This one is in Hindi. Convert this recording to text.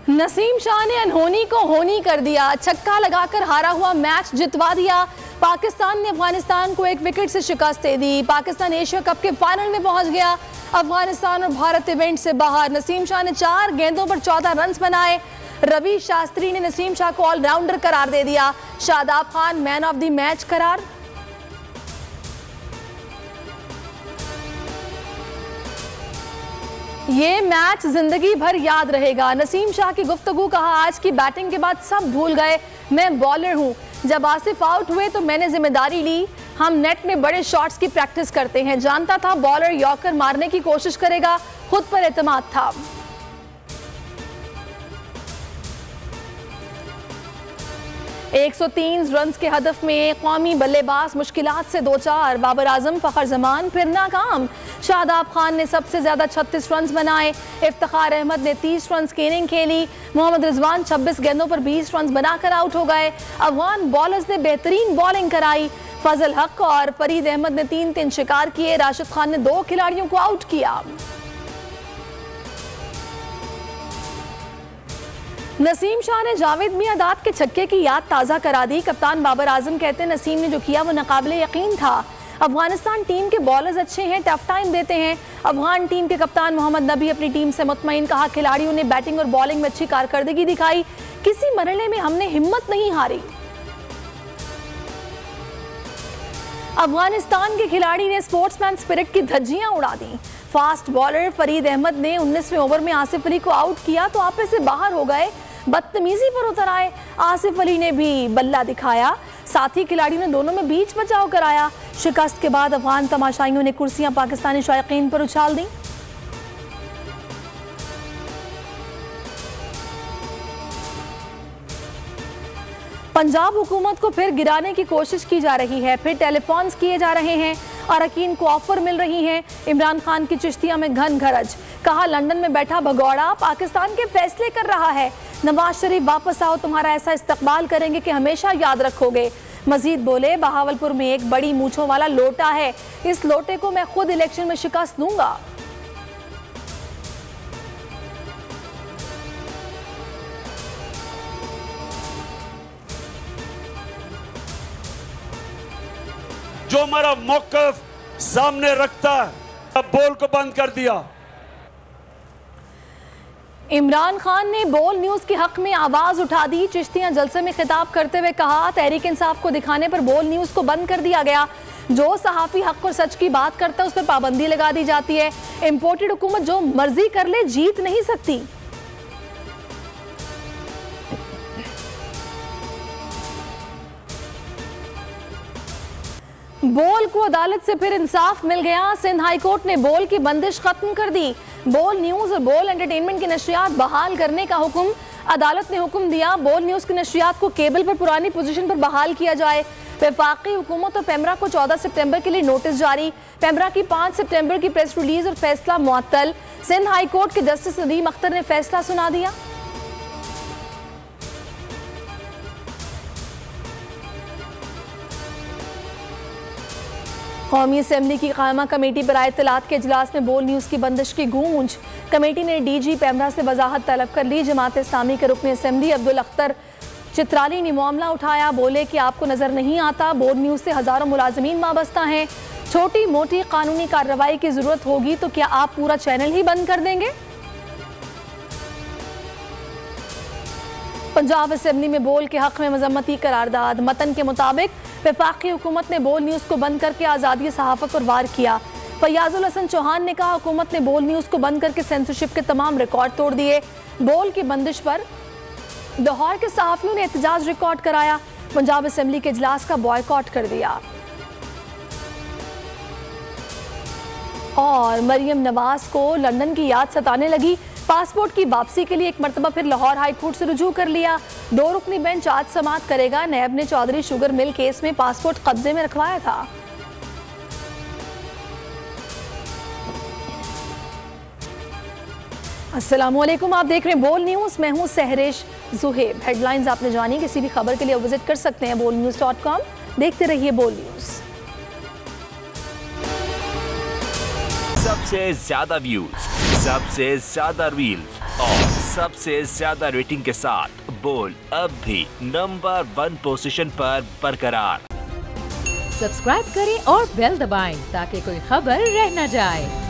नसीम शाह ने अनहोनी को होनी कर दिया, छक्का लगाकर हारा हुआ मैच जितवा दिया। पाकिस्तान ने अफगानिस्तान को 1 विकेट से शिकस्त दे दी। पाकिस्तान एशिया कप के फाइनल में पहुंच गया। अफगानिस्तान और भारत इवेंट से बाहर। नसीम शाह ने 4 गेंदों पर 14 रन बनाए। रवि शास्त्री ने नसीम शाह को ऑलराउंडर करार दे दिया। Shadab Khan man of the match करार। ये मैच जिंदगी भर याद रहेगा। नसीम शाह की गुफ्तगू, कहा आज की बैटिंग के बाद सब भूल गए, मैं बॉलर हूं। जब आसिफ आउट हुए तो मैंने जिम्मेदारी ली। हम नेट में बड़े शॉट्स की प्रैक्टिस करते हैं। जानता था बॉलर यॉर्कर मारने की कोशिश करेगा, खुद पर एतमाद था। एक 103 रन के हदफ में कौमी बल्लेबाज मुश्किलात से 2-4। बाबर आजम, फखर जमान फिर नाकाम। शादाब खान ने सबसे ज्यादा 36 रन बनाए। इफ्तिखार अहमद ने 30 रन की इनिंग खेली। मोहम्मद रिजवान 26 गेंदों पर 20 रन बनाकर आउट हो गए। अफगान बॉलर्स ने बेहतरीन बॉलिंग कराई। फजल हक और फरीद अहमद ने 3-3 शिकार किए। राशिद खान ने 2 खिलाड़ियों को आउट किया। नसीम शाह ने जावेद मियांदाद के छक्के की याद ताज़ा करा दी। कप्तान बाबर आजम कहते हैं नसीम ने जो किया वो नाकाबिले यकीन था। अफगानिस्तान टीम के बॉलर्स अच्छे हैं, टफ टाइम देते हैं। अफगान टीम के कप्तान मोहम्मद नबी अपनी टीम से मुतमईन, कहा खिलाड़ियों ने बैटिंग और बॉलिंग में अच्छी कारकर्दगी दिखाई। किसी मरहले में हमने हिम्मत नहीं हारी। अफगानिस्तान के खिलाड़ी ने स्पोर्ट्समैन स्पिरिट की धज्जियां उड़ा दी। फास्ट बॉलर फरीद अहमद ने 19वें ओवर में आसिफ अली को आउट किया तो आपे से बाहर हो गए, बदतमीजी पर उतर आए। आसिफ अली ने भी बल्ला दिखाया, साथी खिलाड़ियों ने दोनों में बीच बचाव कराया। शिकस्त के बाद अफगान तमाशाइयों ने कुर्सियां पाकिस्तानी शायकीन पर उछाल दी। पंजाब हुकूमत को फिर गिराने की कोशिश की जा रही है, फिर टेलीफोन्स किए जा रहे हैं, अरकान को ऑफर मिल रही हैं। इमरान खान की चिश्तिया में घन घरज, कहा लंदन में बैठा भगौड़ा पाकिस्तान के फैसले कर रहा है। नवाज शरीफ वापस आओ, तुम्हारा ऐसा इस्तकबाल करेंगे कि हमेशा याद रखोगे। मजीद बोले बहावलपुर में एक बड़ी मूंछों वाला लोटा है, इस लोटे को मैं खुद इलेक्शन में शिकस्त दूंगा। जो हमारा मौकफ सामने रखता है, अब बोल को बंद कर दिया। इमरान खान ने बोल न्यूज के हक में आवाज उठा दी। चिश्तियां जलसे में खिताब करते हुए कहा तहरीक इंसाफ को दिखाने पर बोल न्यूज को बंद कर दिया गया। जो सहाफी हक और सच की बात करता है उस पर पाबंदी लगा दी जाती है। इंपोर्टेड हुकूमत जो मर्जी कर ले, जीत नहीं सकती। बोल को अदालत से फिर इंसाफ मिल गया। सिंध हाई कोर्ट ने बोल की बंदिश खत्म कर दी। बोल न्यूज और बोल एंटरटेनमेंट की नशरियात बहाल करने का हुक्म अदालत ने हुक्म दिया। बोल न्यूज की नशरियात को केबल पर पुरानी पोजीशन पर बहाल किया जाए। वफाकी हुकूमत और पेमरा को 14 सितंबर के लिए नोटिस जारी। पेमरा की 5 सितंबर की प्रेस रिलीज और फैसला मुअत्तल। सिंध हाई कोर्ट के जस्टिस नदीम अख्तर ने फैसला सुना दिया। कौमी असेंबली की कायमा कमेटी बराए इत्तलात के इजलास में बोल न्यूज़ की बंदिश की गूंज। कमेटी ने डीजी पेमरा से वजाहत तलब कर ली। जमात इस्लामी के रुकन असेंबली अब्दुल अख्तर चित्राली ने मामला उठाया। बोले कि आपको नजर नहीं आता बोर्ड न्यूज़ से हजारों मुलाजमीन वाबस्ता हैं। छोटी मोटी कानूनी कार्रवाई की जरूरत होगी तो क्या आप पूरा चैनल ही बंद कर देंगे? पंजाब असेंबली में बोल के हक में मजम्मती करारदाद। मतन के मुताबिक वफाकी हुकूमत ने बोल न्यूज़ को बंद करके आज़ादी सहाफ़त पर वार किया। फयाजुल हसन चौहान ने कहा हुकूमत ने बोल न्यूज़ को बंद करके सेंसरशिप के तमाम रिकॉर्ड तोड़ दिए। बोल की बंदिश पर लाहौर के सहाफ़ियों ने एहतजाज रिकॉर्ड कराया। पंजाब असेंबली के इजलास का बॉयकॉट कर दिया। और मरियम नवाज को लंदन की याद सताने लगी। पासपोर्ट की वापसी के लिए एक मरतबा फिर लाहौर हाई कोर्ट से रुजू कर लिया। 2 रुकनी बेंच आज समाअत करेगा। नैब ने चौधरी शुगर मिल केस में पासपोर्ट कब्जे में रखवाया था। अस्सलामुअलैकुम, आप देख रहे हैं बोल न्यूज़। मैं हूं सहरिश जुहेब। हेडलाइंस आपने जानी, किसी भी खबर के लिए विजिट कर सकते हैं bolnews.com। देखते रहिए बोल न्यूज़। सबसे ज्यादा व्यूज, सबसे ज्यादा रील्स और सबसे ज्यादा रेटिंग के साथ बोल अब भी नंबर 1 पोजीशन पर बरकरार। सब्सक्राइब करें और बेल दबाएं ताकि कोई खबर रह न जाए।